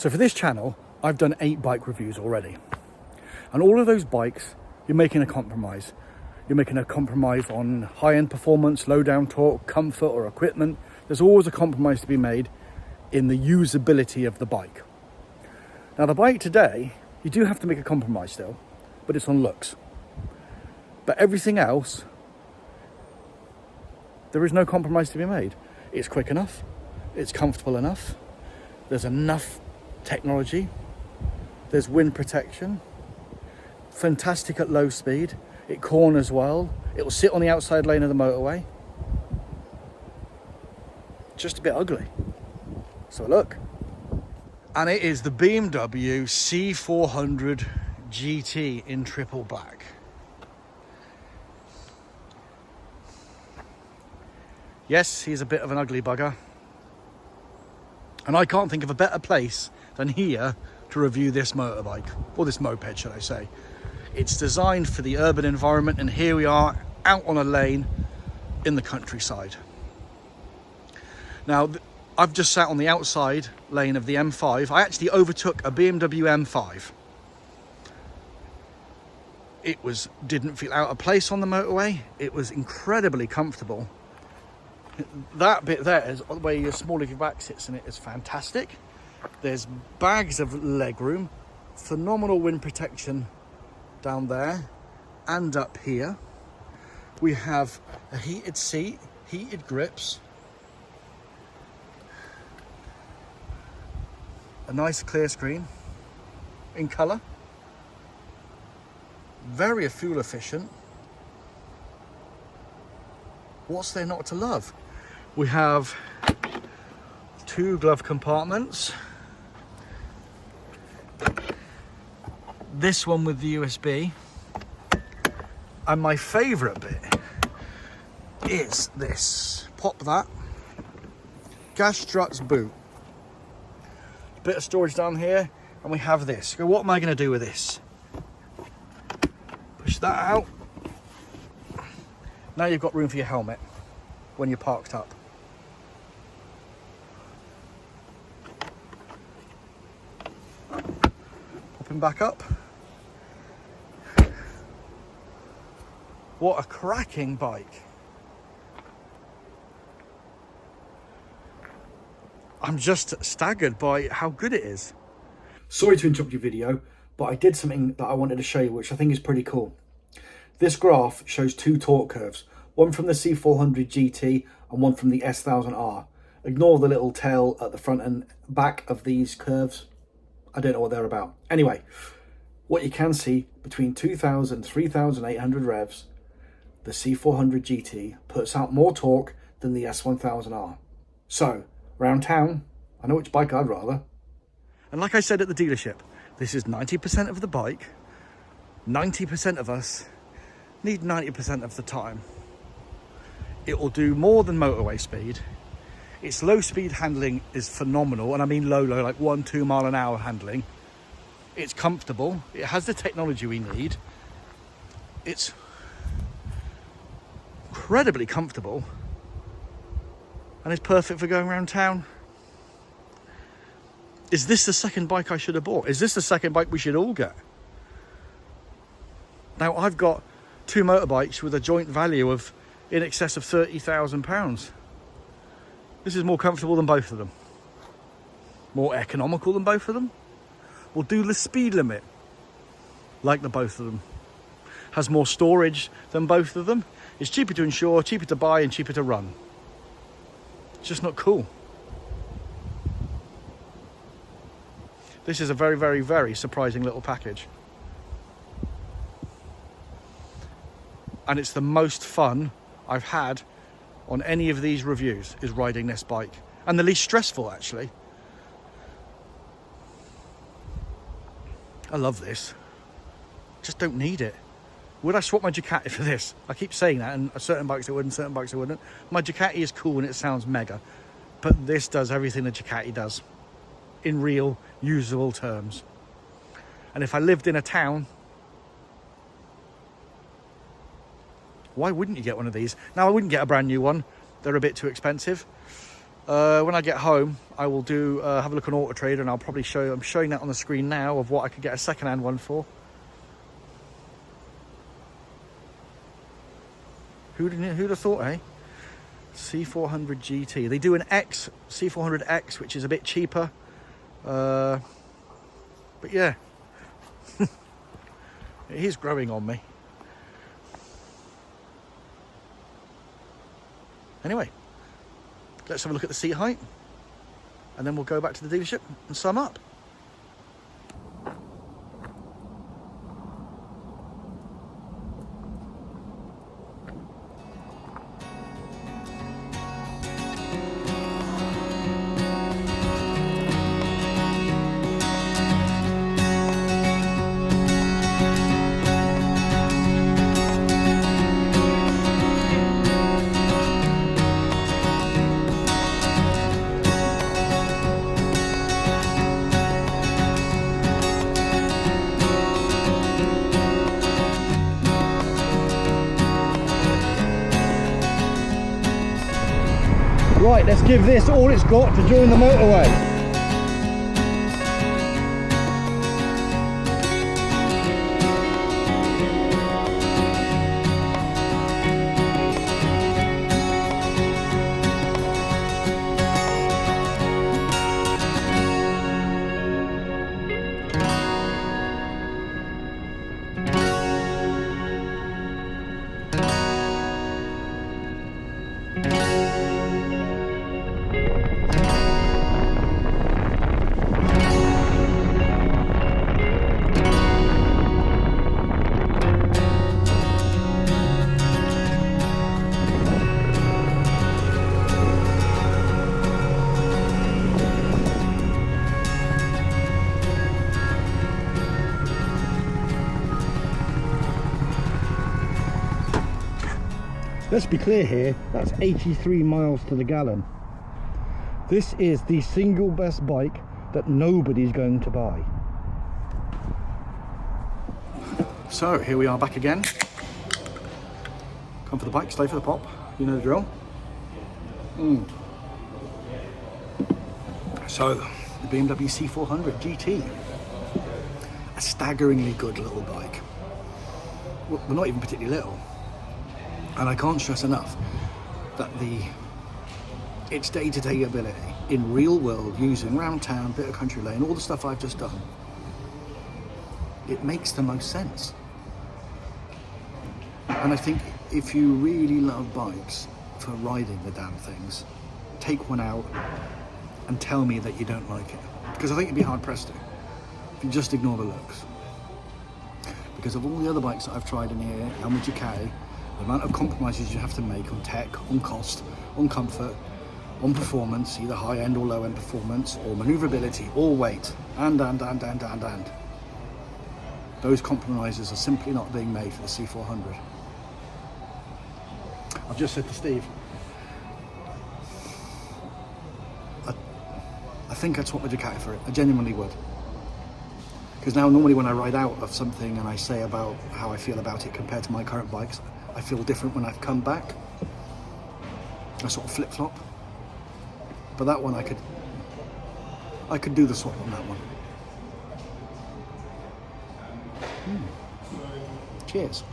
So for this channel, I've done 8 bike reviews already. And all of those bikes, you're making a compromise. You're making a compromise on high-end performance, low-down torque, comfort or equipment. There's always a compromise to be made in the usability of the bike. Now the bike today, you do have to make a compromise still, but it's on looks. But everything else, there is no compromise to be made. It's quick enough, it's comfortable enough, there's enough technology, there's wind protection, fantastic at low speed, it corners well, it will sit on the outside lane of the motorway. Just a bit ugly. So look. And it is the BMW C400GT in triple black. Yes, he's a bit of an ugly bugger. And I can't think of a better place than here to review this motorbike, or this moped, should I say. It's designed for the urban environment, and here we are out on a lane in the countryside. Now, I've just sat on the outside lane of the M5. I actually overtook a BMW M5. It didn't feel out of place on the motorway. It was incredibly comfortable. That bit there is where your small of your back sits in it is fantastic. There's bags of leg room, phenomenal wind protection down there and up here. We have a heated seat, heated grips, a nice clear screen in colour, very fuel efficient. What's there not to love? We have 2 glove compartments. This one with the USB. And my favourite bit is this. Pop that. Gas struts boot. Bit of storage down here. And we have this. So what am I going to do with this? Push that out. Now you've got room for your helmet when you're parked up. Popping back up. What a cracking bike. I'm just staggered by how good it is. Sorry to interrupt your video, but I did something that I wanted to show you, which I think is pretty cool. This graph shows 2 torque curves, one from the C400GT and one from the S1000R. Ignore the little tail at the front and back of these curves. I don't know what they're about. Anyway, what you can see between 2,000 and 3,800 revs, the C400GT puts out more torque than the S1000R. So, around town, I know which bike I'd rather. And like I said at the dealership, this is 90% of the bike. 90% of us need 90% of the time. It will do more than motorway speed. Its low speed handling is phenomenal, and I mean low, like 1-2 mile an hour handling. It's comfortable. It has the technology we need. It's incredibly comfortable, and it's perfect for going around town. Is this the second bike I should have bought? Is this the second bike we should all get? Now, I've got 2 motorbikes with a joint value of in excess of £30,000. This is more comfortable than both of them. More economical than both of them. Will do the speed limit like the both of them. Has more storage than both of them. It's cheaper to insure, cheaper to buy and cheaper to run. It's just not cool. This is a very, very, very surprising little package. And it's the most fun I've had on any of these reviews, is riding this bike. And the least stressful, actually. I love this. Just don't need it. Would I swap my Ducati for this? I keep saying that, and certain bikes I wouldn't, certain bikes I wouldn't. My Ducati is cool and it sounds mega. But this does everything the Ducati does. In real, usable terms. And if I lived in a town, why wouldn't you get one of these? Now, I wouldn't get a brand new one. They're a bit too expensive. When I get home, I will do have a look on Auto Trader, and I'll probably show. I'm showing that on the screen now of what I could get a second-hand one for. Who'd have thought, eh? C400GT. They do an X, C400X, which is a bit cheaper. But yeah, it is growing on me. Anyway, let's have a look at the seat height, and then we'll go back to the dealership and sum up. Right, let's give this all it's got to join the motorway. Let's be clear here, that's 83 miles to the gallon. This is the single best bike that nobody's going to buy. So here we are back again. Come for the bike, stay for the pop. You know the drill. So the BMW C400GT. A staggeringly good little bike. Well, they're not even particularly little. And I can't stress enough that its day-to-day ability in real world, using round town, bit of country lane, all the stuff I've just done, it makes the most sense. And I think if you really love bikes for riding the damn things, take one out and tell me that you don't like it. Because I think you'd be hard pressed to, if you just ignore the looks. Because of all the other bikes that I've tried in here, and with Ducati, the amount of compromises you have to make on tech, on cost, on comfort, on performance, either high-end or low-end performance, or manoeuvrability, or weight, and. Those compromises are simply not being made for the C400. I've just said to Steve, I think I'd swap my Ducati for it. I genuinely would. Because now normally when I ride out of something and I say about how I feel about it compared to my current bikes, I feel different when I've come back. I sort of flip-flop. But that one I could do the swap on that one. Cheers.